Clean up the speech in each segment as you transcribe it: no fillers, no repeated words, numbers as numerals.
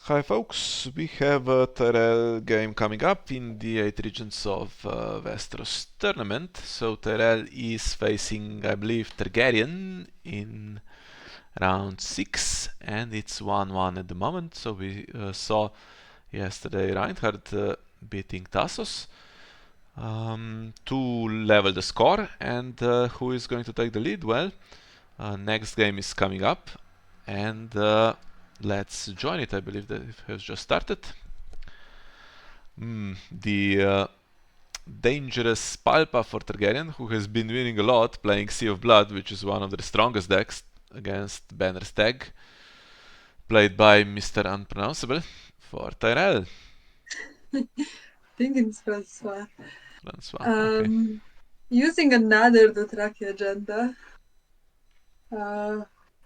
Hi folks, we have a Tyrell game coming up in the 8 Regents of Westeros tournament. So Tyrell is facing, I believe, Targaryen in round 6 and it's 1-1 at the moment. So we saw yesterday Reinhardt beating Tassos to level the score. And who is going to take the lead? Well, next game is coming up and let's join it. I believe that it has just started. The dangerous Palpa for Targaryen, who has been winning a lot playing Sea of Blood, which is one of the strongest decks against Banner Stag, played by Mr. Unpronounceable for Tyrell. I think it's Francois. Francois, okay. Using another Dothraki agenda.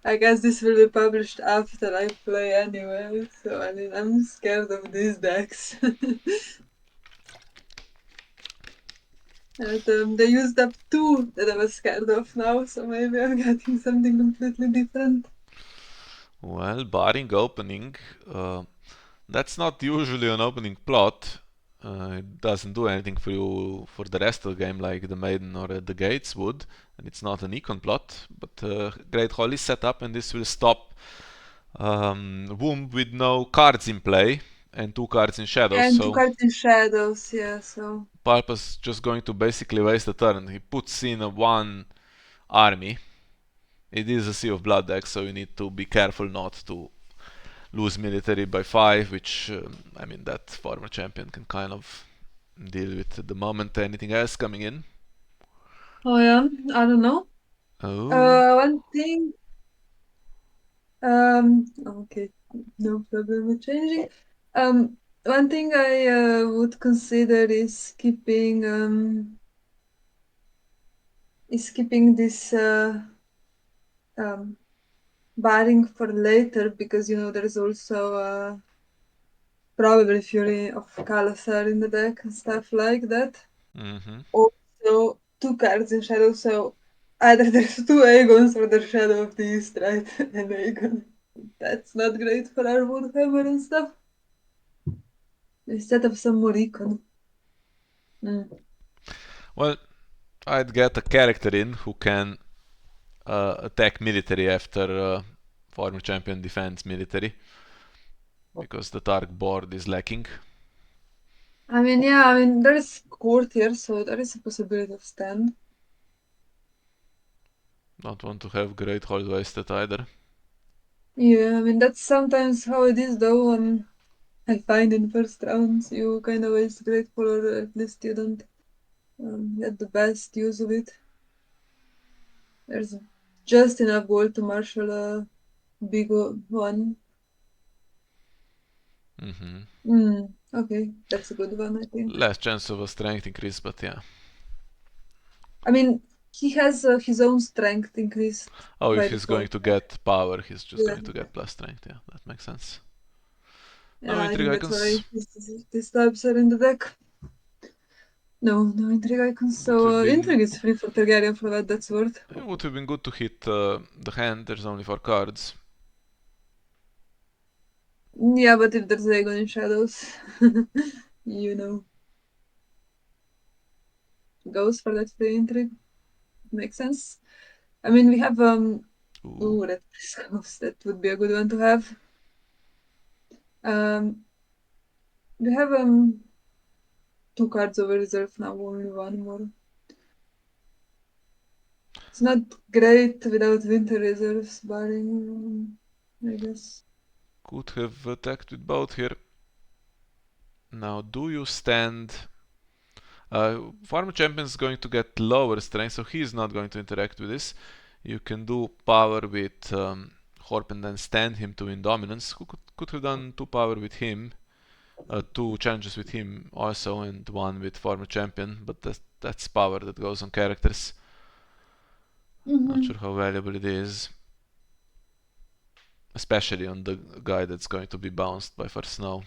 I guess this will be published after I play anyway, so I mean, I'm scared of these decks. And they used up two that I was scared of now, so maybe I'm getting something completely different. Well, barring opening, that's not usually an opening plot. It doesn't do anything for you for the rest of the game like the Maiden or the Gates would, and it's not an econ plot. But Great Hall is set up, and this will stop Womb with no cards in play and two cards in shadows. And two So cards in shadows, yeah, so. Palpa's just going to basically waste a turn. He puts in a one army. It is a Sea of Blood deck, so you need to be careful not to lose military by 5, which, I mean, that former champion can kind of deal with at the moment. Anything else coming in? Oh yeah, I don't know. Oh. One thing, okay, no problem with changing. One thing I would consider is keeping this um, barring for later because there's also probably Fury of Kalasar in the deck and stuff like that. Mm-hmm. Also, two cards in Shadow, so either there's two Aegons or the Shadow of the East, right? An Aegon. That's not great for our Woodhammer and stuff. Instead of some more econ. Mm. Well, I'd get a character in who can attack military after former champion defends military because the Targ board is lacking. I mean, yeah, I mean, there is court here, so there is a possibility of stand. Don't want to have Great Hall wasted either. Yeah, I mean, that's sometimes how it is, though. I find in first rounds you kind of waste grateful, or at least you don't get the best use of it. There's just enough gold to marshal a big one. Mm-hmm. Okay, that's a good one, I think. Less chance of a strength increase, but yeah. I mean, he has his own strength increased Oh, if by he's going default. to get power, he's just Yeah, going to get plus strength. Yeah, that makes sense. No yeah, I intrigue think that's why icons. these types are in the deck. No, no intrigue icons. Would have So been intrigue is free for Targaryen for what that's worth. it would have been good to hit the hand. There's only 4 cards. Yeah, but if there's Aegon in shadows, you know, goes for that free intrigue. Makes sense. I mean, we have Ooh. ooh, that Ghost. That would be a good one to have. Um, we have two cards over reserve now, only one more. It's not great without winter reserves, barring, I guess. Could have attacked with both here. Now, do you stand? Farmer champion is going to get lower strength, so he's not going to interact with this. You can do power with Horp and then stand him to win dominance. Who could have done 2 power with him, 2 challenges with him also, and 1 with former champion, but that's power that goes on characters. Not Mm-hmm. sure how valuable it is, especially on the guy that's going to be bounced by first snow.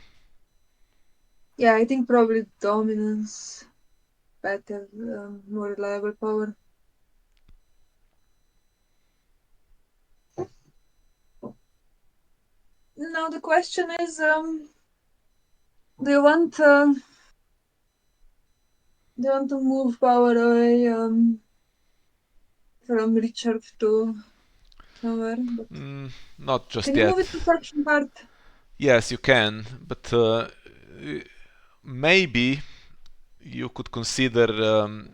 Yeah, I think probably dominance, better, more reliable power. now the question is, do you want to move power away from Richard to somewhere? But Not just can you move yet. it to faction part? Yes, you can, but maybe you could consider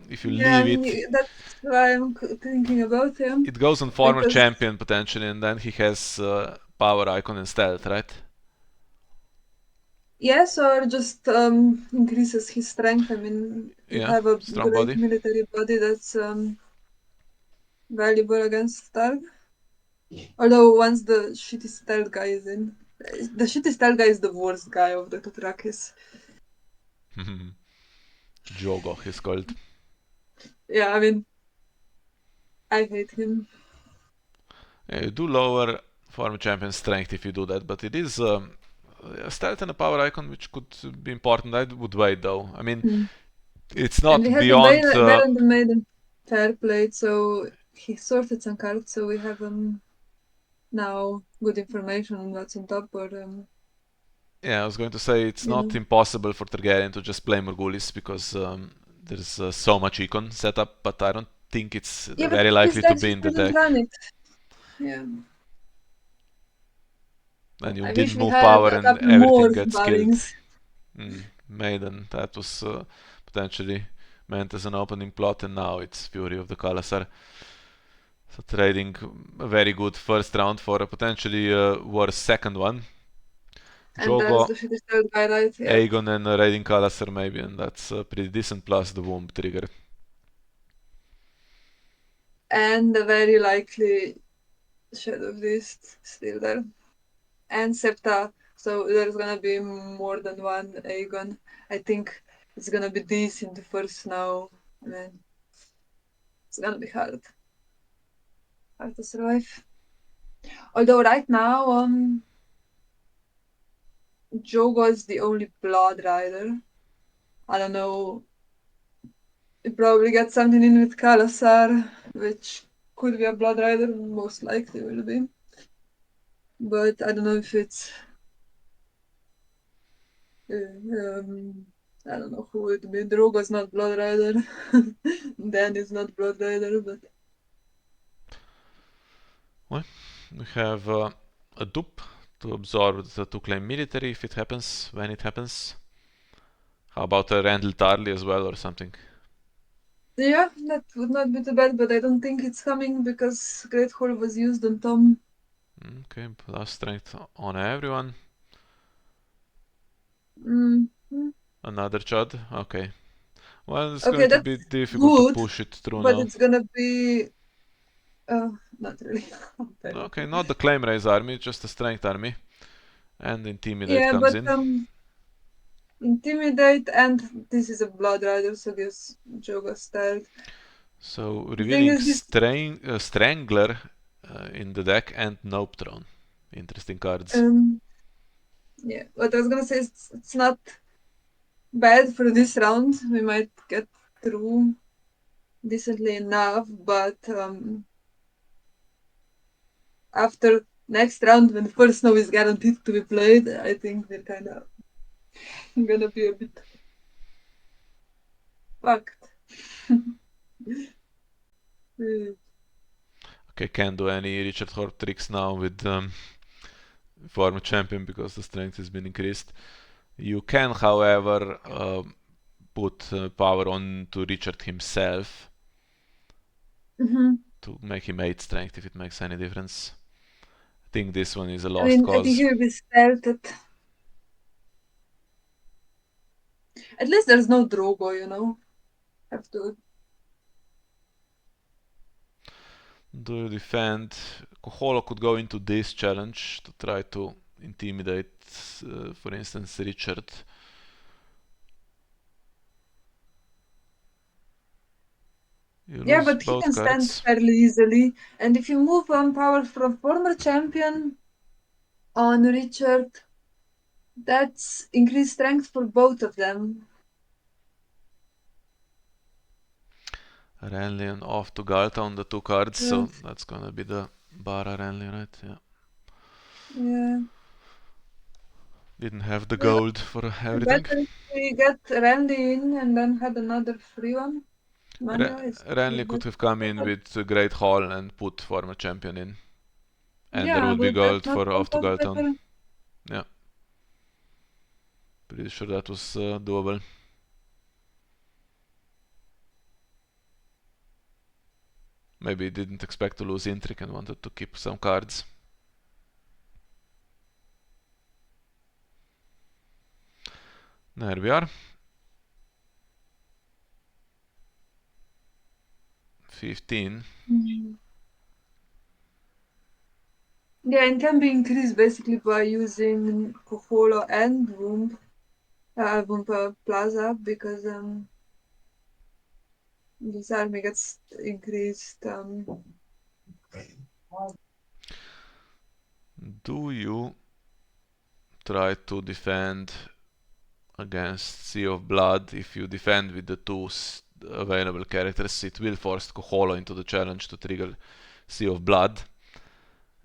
if you Yeah, leave it. that's why I'm thinking about him. It goes on former Because champion potentially, and then he has power icon and stealth, right? yes, or just increases his strength. I mean, you Yeah, have a strong great body. military body that's valuable against Stark. Although once the shitty stealth guy is in, the shitty stealth guy is the worst guy of the Dothrakis. Jogo, he's called. Yeah, I mean, I hate him. Yeah, you do lower former champion strength if you do that, but it is a stealth and a power icon which could be important. I would wait though. I mean, Mm. it's And we not had the beyond. Baron the Maiden fair played, so he sorted some cards, so we have now good information on what's on top, or Yeah, I was going to say it's you not know. impossible for Targaryen to just play Morgulis because there's so much econ set up, but I don't think it's Yeah, but very these likely to decks be just in the didn't deck. run it. Yeah. And you I didn't wish we move had power a and couple more everything gets killed. Ballings. Maiden, that was potentially meant as an opening plot, and now it's Fury of the Kalasar. So trading a very good first round for a potentially worse second one. And there's the Jogo, shitty third guy, right? Yep. Aegon and Raiding Kalasar maybe, and that's pretty decent plus the womb trigger. And the very likely Shadow Beast still there. And Septa. So there's gonna be more than one Aegon. I think it's gonna be decent first now. I mean, it's gonna be hard to survive. Although right now, Jogo is the only Blood Rider. I don't know. He probably got something in with Kalasar, which could be a Blood Rider, most likely will be. But I don't know if it's. I don't know who would be. Drogo's not Blood Rider. Dan is not Blood Rider, but. Well, we have a dupe to absorb to claim military if it happens, when it happens. How about a Randall Tarley as well or something? Yeah, that would not be too bad, but I don't think it's coming because Great Hall was used on Tom. Okay, plus strength on everyone. Mm. Another Chud. Okay. Well, it's Okay, going to that's be difficult to good, push it through but now. it's gonna be. Not really. Okay, not the claim raise army, just a strength army. And intimidate Yeah, comes but in. intimidate, and this is a blood rider, so gives Joga stealth. So The thing revealing is, this. Strangler in the deck and Nope Throne. Interesting cards. Yeah, what I was gonna say is it's not bad for this round. We might get through decently enough, but after next round, when first snow is guaranteed to be played, I think we're kind of gonna be a bit fucked. Mm. Okay, can't do any Richard Horp tricks now with former champion because the strength has been increased. You can, however, put power on to Richard himself Mhm. to make him 8 strength if it makes any difference. I think this one is a I lost mean, I think cause. he will be stealthed. At least there's no Drogo, you know. Have to. Do you defend? Koholo could go into this challenge to try to intimidate, for instance, Richard. You Yeah, lose but he both can stand cards. fairly easily. And if you move one power from former champion on Richard, that's increased strength for both of them. Renly off to Galta on the 2 cards, Uh, so that's gonna be the Bara Renly, right? Yeah. yeah. Didn't have the Yeah, gold for everything. better if we get Randy in and then had another free one. Re- Money-wise, Renly could better. have come in with a great haul and put former champion in, and there Yeah, would be would that gold not for help off to us Galtown. better? Yeah, pretty sure that was doable. Maybe didn't expect to lose Intric and wanted to keep some cards. There we are. 15. Mm. Yeah, it can be increased basically by using Coholo and Wumpa Plaza because this army gets increased. Do you try to defend against Sea of Blood? If you defend with the two available characters, it will force Koholo into the challenge to trigger Sea of Blood,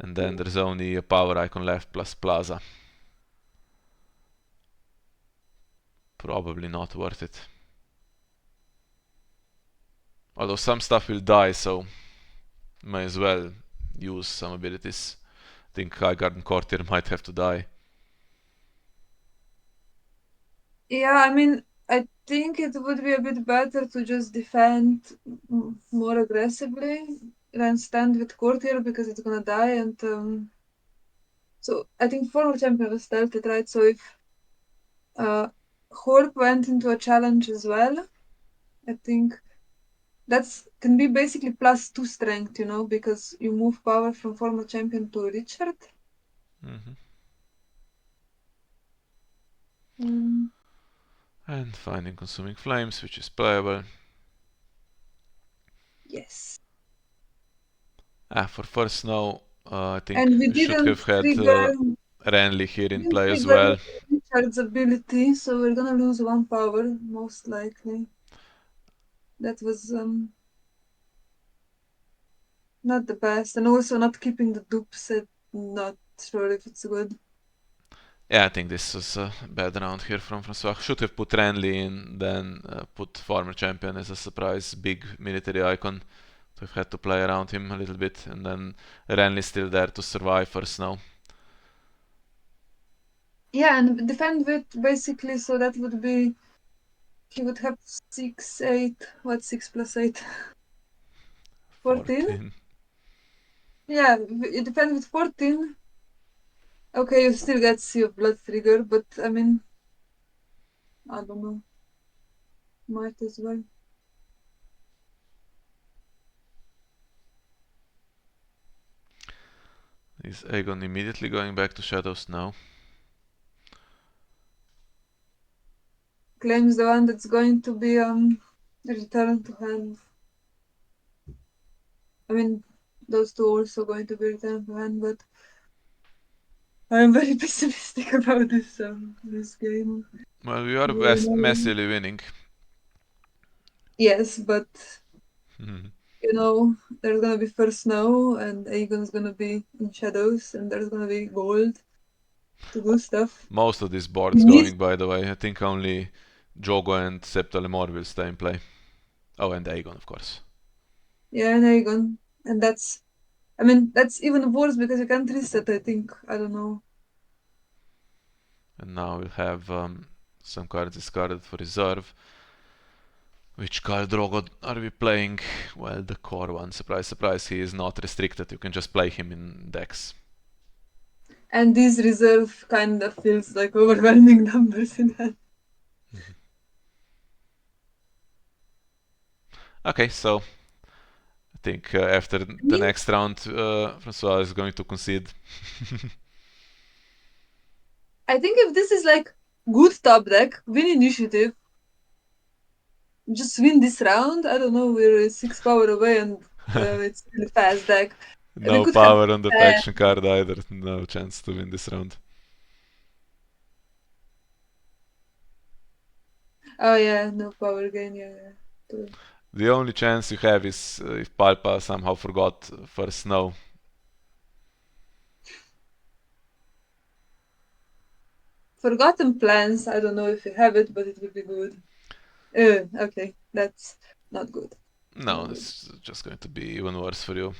and then there's only a power icon left plus Plaza. Probably not worth it. Although some stuff will die, so may as well use some abilities. I think Highgarden and Courtier might have to die. Yeah, I mean, I think it would be a bit better to just defend more aggressively than stand with Courtier because it's gonna die. And so I think former champion was started, right? So if uh, Horp went into a challenge as well, I think that's can be basically +2 strength, because you move power from former champion to Richard. Mhm. Um, And finding Consuming Flames, which is playable. yes. For first snow, I think And we we should didn't have had trigger Renly here in didn't play as trigger well. Richard's ability, so we're gonna lose 1 power, most likely. That was not the best. And also not keeping the dupe set, not sure if it's good. Yeah, I think this was a bad round here from Francois. Should have put Renly in, then put former champion as a surprise big military icon. To have had to play around him a little bit, and then Renly still there to survive for snow. Yeah, and defend with basically, so that would be he would have 6, 8. What 6 plus 8? 14? 14. Yeah, it depends with 14. Okay, you still get Sea of Blood trigger, but I mean, I don't know. Might as well. Is Aegon immediately going back to Shadows now? Claims the one that's going to be returned to hand. I mean, those two also going to be returned to hand, but I'm very pessimistic about this game. Well, we are You know. messily winning. Yes, but there's gonna be first snow, and Aegon's gonna be in shadows, and there's gonna be gold to do stuff. Most of these He boards needs, going, by the way. I think only Jogo and Septalemor will stay in play. Oh, and Aegon, of course. yeah, and Aegon, and that's even worse because you can't reset. I think I don't know. And now we'll have some cards discarded for reserve. Which Khal Drogo are we playing? Well, the core one. Surprise, surprise, he is not restricted. You can just play him in decks. And this reserve kind of feels like overwhelming numbers in that. Okay, so I think after I the mean, next round, Francois is going to concede. I think if this is like good top deck, win initiative, just win this round. I don't know, we're 6 power away and it's really fast deck. We No could have power on the faction card either. No chance to win this round. oh yeah, no power gain, yeah. True. The only chance you have is if Palpa somehow forgot first snow. Forgotten Plans. I don't know if you have it, but it would be good. Okay, that's not good. It's No, not good. it's just going to be even worse for you.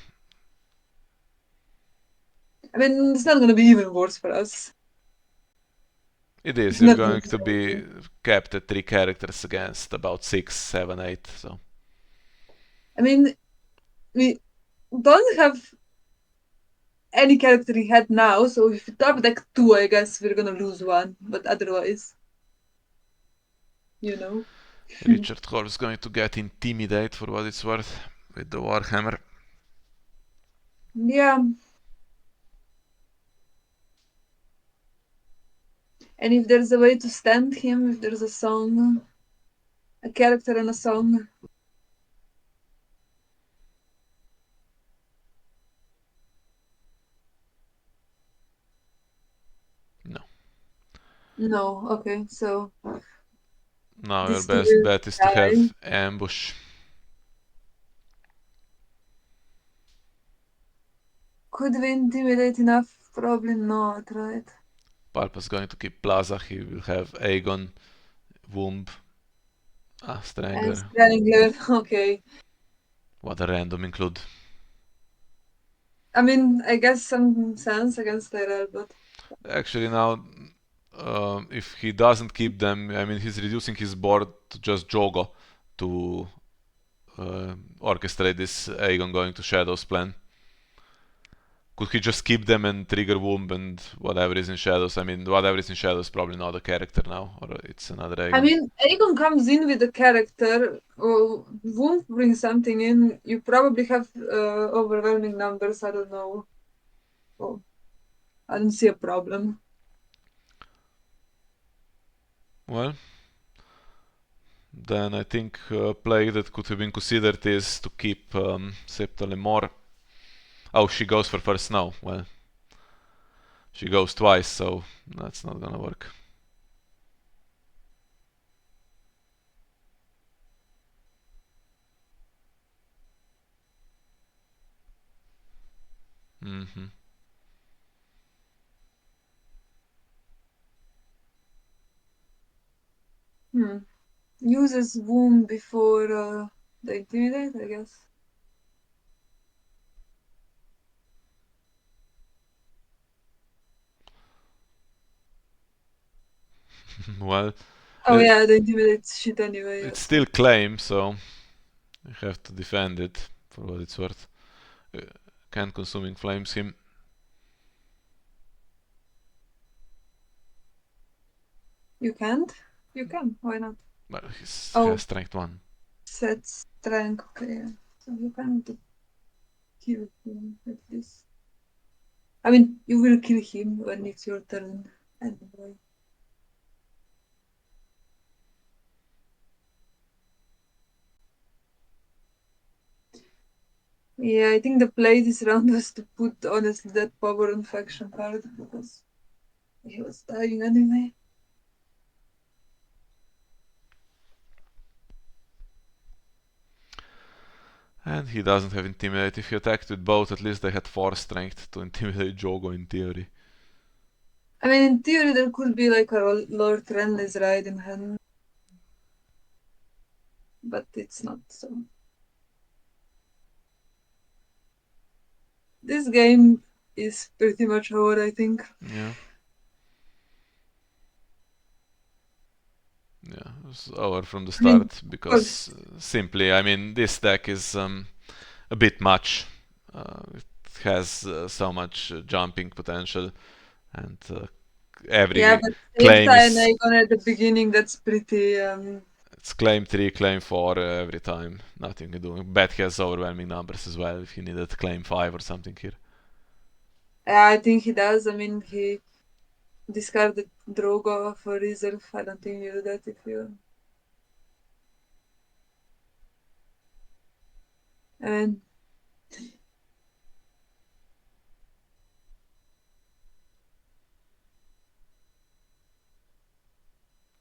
I mean, it's not gonna be even worse for us. It is. It's You're not going to necessarily. be capped at 3 characters against about 6, 7, 8. So I mean, we don't have any character he had now, so if we top deck two, I guess we're gonna lose one. But otherwise, you know. Richard Hall is going to get intimidate for what it's worth with the Warhammer. Yeah. And if there's a way to stand him, if there's a song, a character and a song. No. No, okay, so Now your this two best will bet is to die. have ambush. Could we intimidate enough? Probably not, right? Palpa's going to keep Plaza. He will have Aegon, Womb, And Strangler. Strangler, okay. What a random include. I mean, I guess some sense against Tyrell, but Actually, now, if he doesn't keep them, I mean, he's reducing his board to just Jogo to orchestrate this Aegon going to Shadows plan. Could he just keep them and trigger Womb and whatever is in Shadows? I mean, whatever is in Shadows probably not a character now, or it's another I Aegon. mean, Aegon comes in with a character, or won't bring something in. You probably have overwhelming numbers. I don't know. Oh, I don't see a problem. Well, then I think a play that could have been considered is to keep Septa Lemore. Oh, she goes for first now. Well, she goes twice, so that's not gonna work. Mm-hmm. Hmm. Uses womb before the intimidate, I guess. Well, Oh yeah, the intimidate shit anyway. it's Yes, still yes. claim, so you have to defend it for what it's worth. Uh, Can consuming flames him. You can't. You can. Why not? Well, he has Oh, strength 1. set strength. Okay, yeah. So you can't kill him like this. I mean, you will kill him when it's your turn. Anyway. Yeah, I think the play this round was to put honestly that power on faction card because he was dying anyway. And he doesn't have intimidate. If he attacked with both, at least they had 4 strength to intimidate Jogo in theory. I mean, in theory, there could be like a Lord Renly's ride in hand, but it's not so. This game is pretty much over, I think. Yeah. Yeah, it was over from the I mean, start of because course, simply, I mean, this deck is a bit much. It has so much jumping potential, and yeah, every but claim Septa and is Aegon at the beginning, that's pretty. it's claim 3, claim 4 every time. Nothing you can do. Bet has overwhelming numbers as well if you needed claim 5 or something here. I think he does. I mean, he discarded Drogo for reserve. I don't think you do that if you. And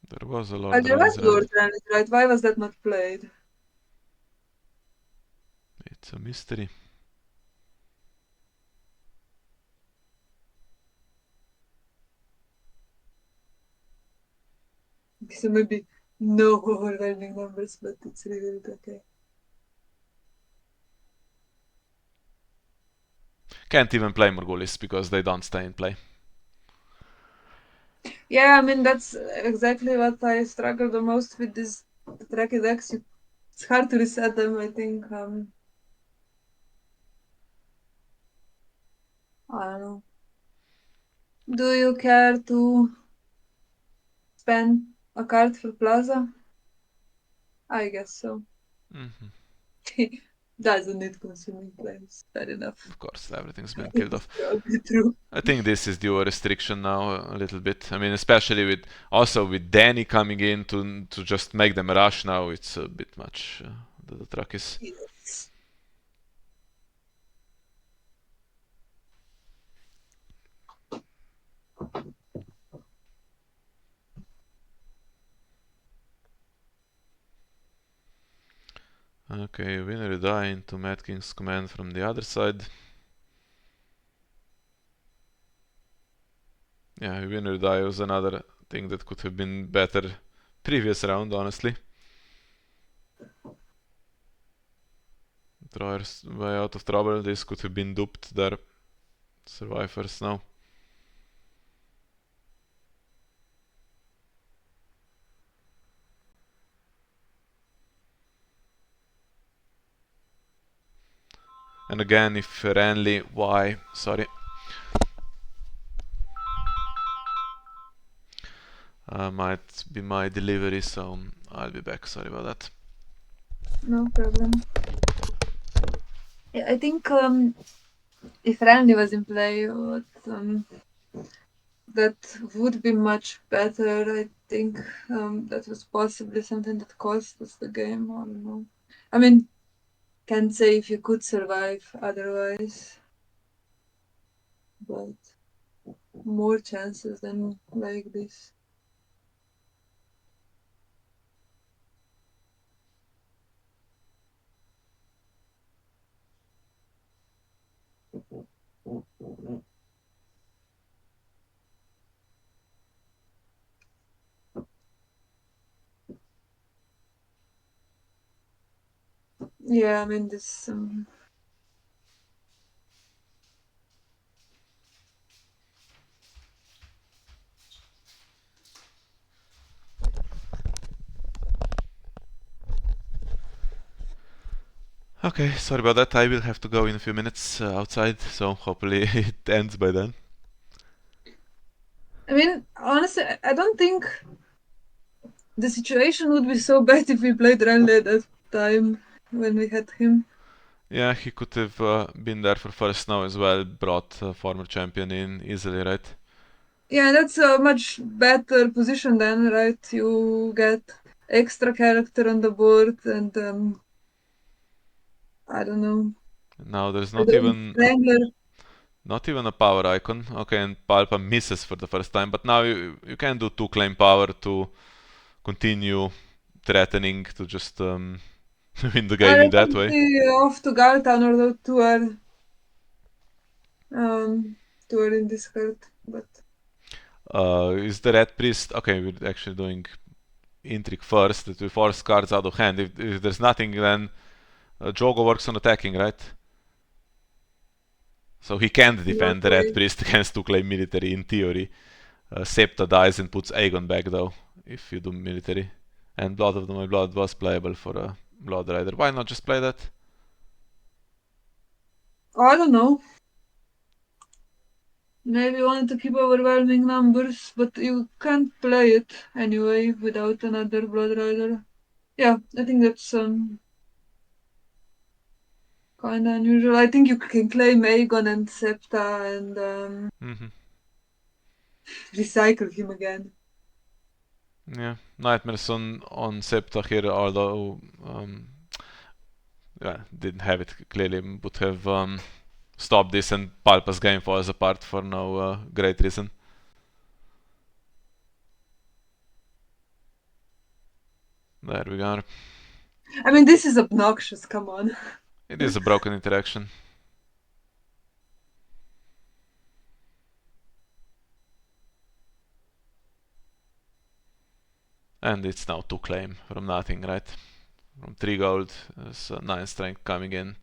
There was a well, Lord there was Renly's Lord ride. Renly, right? Why was that not played? It's a mystery. So maybe no overwhelming numbers, but it's really okay. Can't even play Morgulis because they don't stay in play. Yeah, I mean that's exactly what I struggle the most with this tracky decks. It's hard to reset them, I think. I don't know. Do you care to spend a card for Plaza? I guess so. Hmm. Doesn't need consuming plays. Fair enough. Of course, everything's been killed It's off. probably true. I think this is the restriction now a little bit. I mean, especially with also with Danny coming in to just make them rush now, it's a bit much. The truck is. Yes. Okay, winner die into Mad King's command from the other side. Yeah, winner die was another thing that could have been better previous round, honestly. Drawers way out of trouble. This could have been duped their survivors now. And again, if Renly, why? Sorry. Might be my delivery, so I'll be back. Sorry about that. No problem. Yeah, I think if Randy was in play, that would be much better. I think that was possibly something that cost us the game. I don't know. I mean, can't say if you could survive otherwise, but more chances than like this. Yeah, I mean this. Okay, sorry about that. I will have to go in a few minutes outside, so hopefully it ends by then. I mean, honestly, I don't think the situation would be so bad if we played Renly at that time when we had him. Yeah, he could have been there for first now as well, brought former champion in easily, right? Yeah, that's a much better position then, right? You get extra character on the board, and I don't know. Now there's And not the even a Strangler, not even a power icon. Okay, and Palpa misses for the first time, but now you can do two claim power to continue threatening to just win the game in that that would way. be off to Galtan or um, to her in this card, but Is the Red Priest okay? We're actually doing intrigue first. That we force cards out of hand. If there's nothing, then Jogo works on attacking, right? So he can't not defend the Red really. Priest against two claim military in theory. Septa dies and puts Aegon back though, if you do military. And Blood of My Blood was playable for a Blood Rider. Why not just play that? I don't know. Maybe wanted to keep overwhelming numbers, but you can't play it anyway without another Blood Rider. Yeah, I think that's kind of unusual. I think you can claim Aegon and Septa and Hmm. recycle him again. Yeah, Nightmares on Septa here, although yeah, didn't have it clearly, would have stopped this and Palpa's game falls apart for no great reason. There we are. I mean, this is obnoxious. Come on. It is a broken interaction. And it's now 2 claim from nothing, right? From 3 gold, there's 9 strength coming in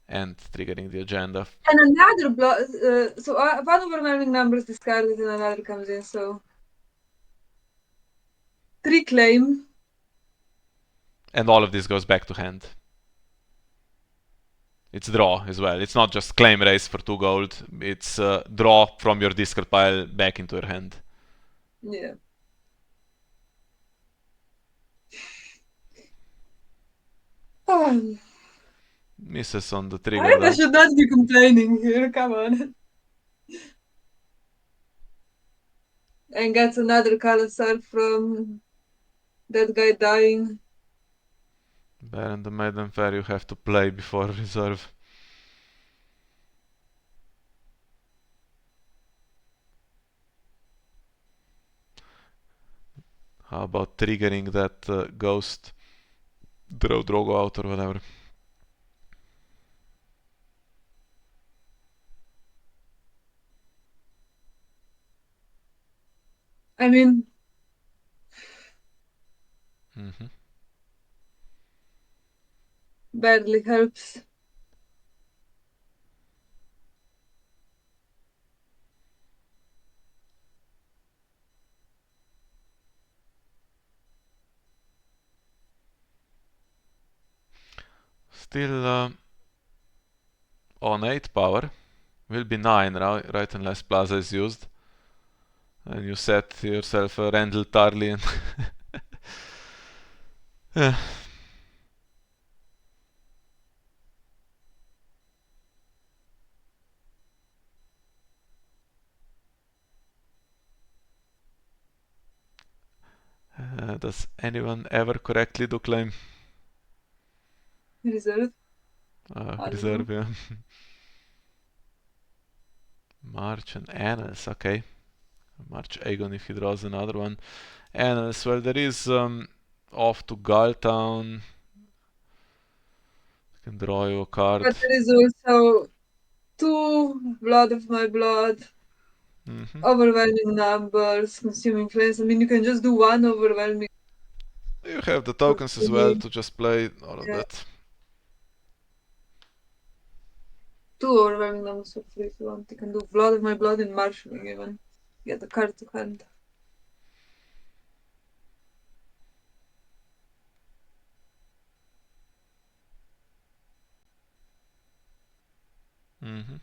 and triggering the agenda. And another blood. So one overwhelming number is discarded and another comes in. So 3 claim. And all of this goes back to hand. It's draw as well. It's not just claim raise for 2 gold. It's draw from your discard pile back into your hand. Yeah. Oh, Misses on the I trigger think I though. should not be complaining here. Come on. And gets another color from that guy dying. Baron the Maiden Fair you have to play before reserve. How about triggering that ghost? Draw Drogo out or whatever. I mean, Mm-hmm. barely helps. Still on 8 power. Will be 9, right? Unless Plaza is used. And you set yourself a Randall Tarly and yeah. Does anyone ever correctly do claim? Reserve. I don't know. Reserve, yeah. March and Annals, okay. March Aegon if he draws another one. Annals, well, there is off to Galtown. You can draw you a card. But there is also 2 blood of my blood. Mm-hmm. Overwhelming numbers, consuming flames. I mean, you can just do 1 overwhelming. You have the tokens as well to just play all of Yeah, that. 2 overwhelming numbers for free if you want. You can do blood of my blood and marshalling even. Get the card to hand. Mm-hmm.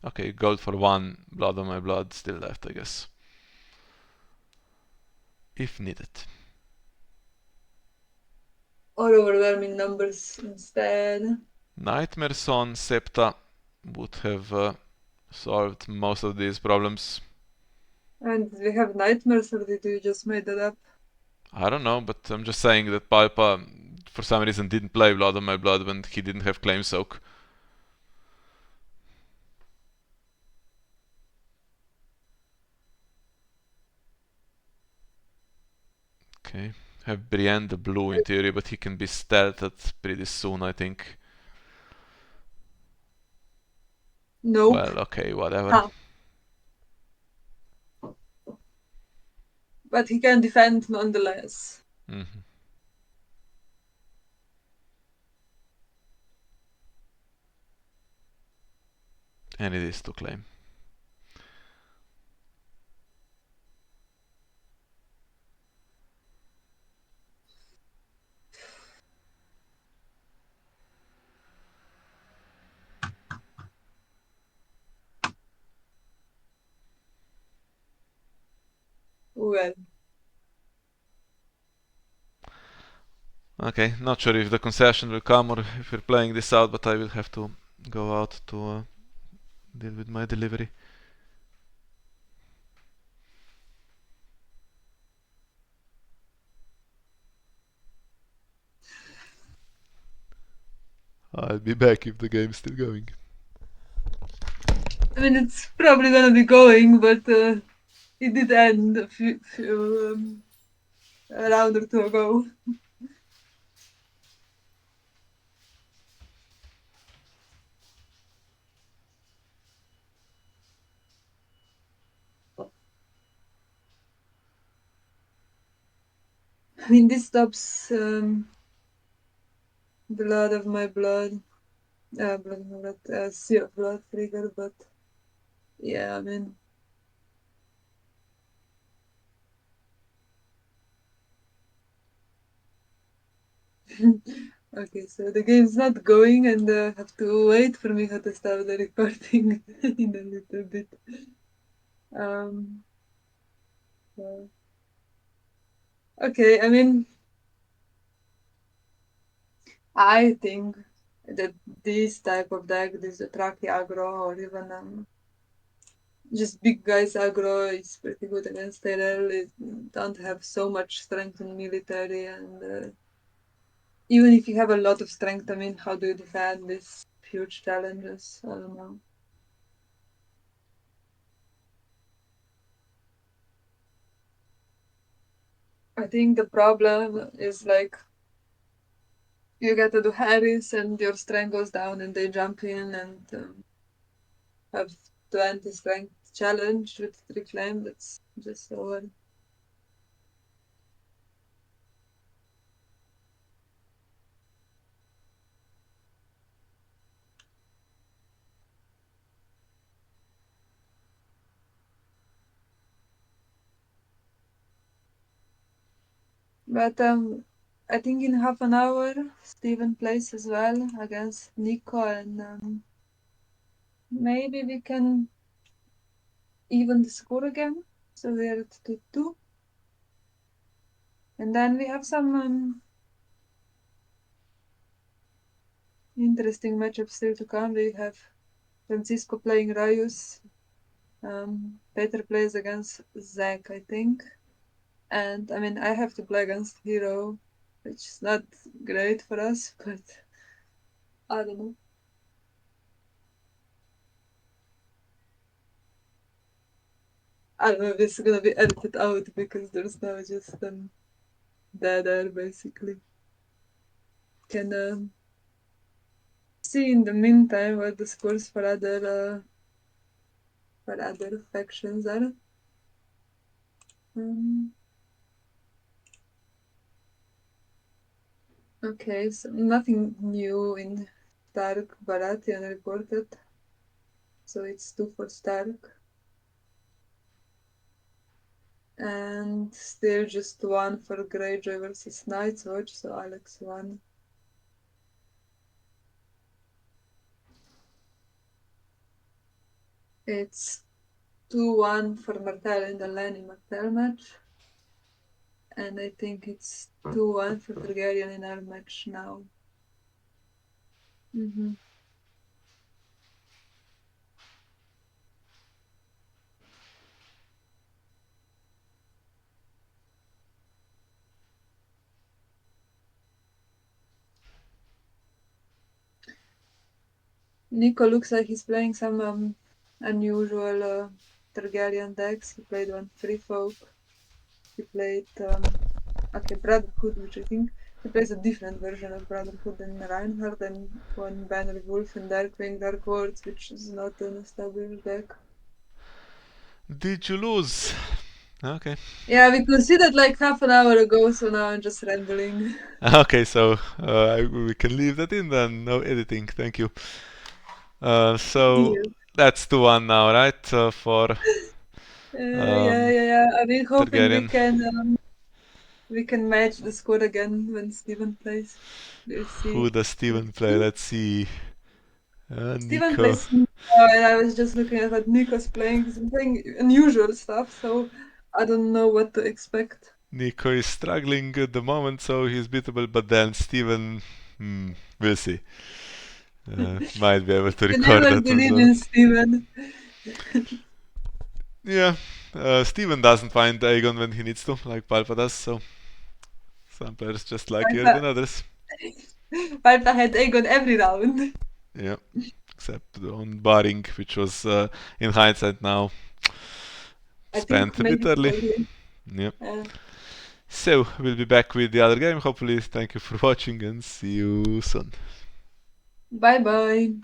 Okay, gold for 1, blood on my blood still left, I guess. If needed. Or overwhelming numbers instead. Nightmares on Septa would have solved most of these problems. And did we have nightmares or did you just made that up? I don't know, but I'm just saying that Palpa for some reason didn't play Blood on My Blood when he didn't have Claim Soak. Okay. Have Brienne the blue in theory, but he can be stealthed pretty soon, I think. Nope. Well, okay, whatever. Huh. But he can defend nonetheless. Mm-hmm. And it is to claim. Well. Okay, not sure if the concession will come or if we're playing this out, but I will have to go out to deal with my delivery. I'll be back if the game's still going. I mean, it's probably gonna be going, but it did end a few a round or 2 ago. I mean, this stops blood of my blood, blood of my blood, sea of blood trigger, but yeah, I mean, okay, so the game's not going, and have to wait for me to start the recording in a little bit. Um, so- okay, I mean, I think that this type of deck, this Traki aggro, or even just big guys aggro, is pretty good against Tyrell. It don't have so much strength in military, and even if you have a lot of strength, I mean, how do you defend these huge challenges? I don't know. I think the problem is like you get to do Harris and your strength goes down and they jump in and have 20 strength challenge with reclaim. That's just over. But I think in half an hour, Steven plays as well against Nico, and maybe we can even the score again. So we're at 2-2. And then we have some interesting matchups still to come. We have Francisco playing Rayus. Peter plays against Zach, I think. And I mean, I have to play against Hero, which is not great for us, but I don't know. I don't know if it's gonna be edited out because there's now just dead air basically. Can see in the meantime what the scores for other factions are. Um, okay, so nothing new in Stark Baratheon reported, so it's 2 for Stark. And still just 1 for Greyjoy versus Night's Watch, so Alex won. It's 2-1 for Martell in the Lenny Martell match. And I think it's 2-1 for Targaryen in our match now. Mm-hmm. Nico looks like he's playing some unusual Targaryen decks. He played one Free Folk. He played okay Brotherhood, which I think he plays a different version of Brotherhood than Reinhardt, and one Banner Wolf and Darkwing Dark Words, which is not an established deck. Did you lose? Okay. Yeah, we considered like half an hour ago, so now I'm just rambling. Okay, so we can leave that in then. No editing. Thank you. So Yeah. that's 2-1 now, right? For Yeah, um, yeah, yeah. I mean, hoping Targaryen. we can match the score again when Steven plays. We'll Who see. does Steven play? Let's see. Steven Nico. plays Nico, and I was just looking at what Nico's playing. He's playing unusual stuff, so I don't know what to expect. Nico is struggling at the moment, so he's beatable, but then Steven, we'll see. Might be able to You record never that as believe well. in Steven. Yeah, Steven doesn't find Aegon when he needs to, like Palpa does, so some players just luckier Palpa, than others. Palpa had Aegon every round. Yeah, except on Barring, which was in hindsight now I think spent a bit maybe early. poorly. Yeah. Uh, So, we'll be back with the other game, hopefully. Thank you for watching and see you soon. bye bye.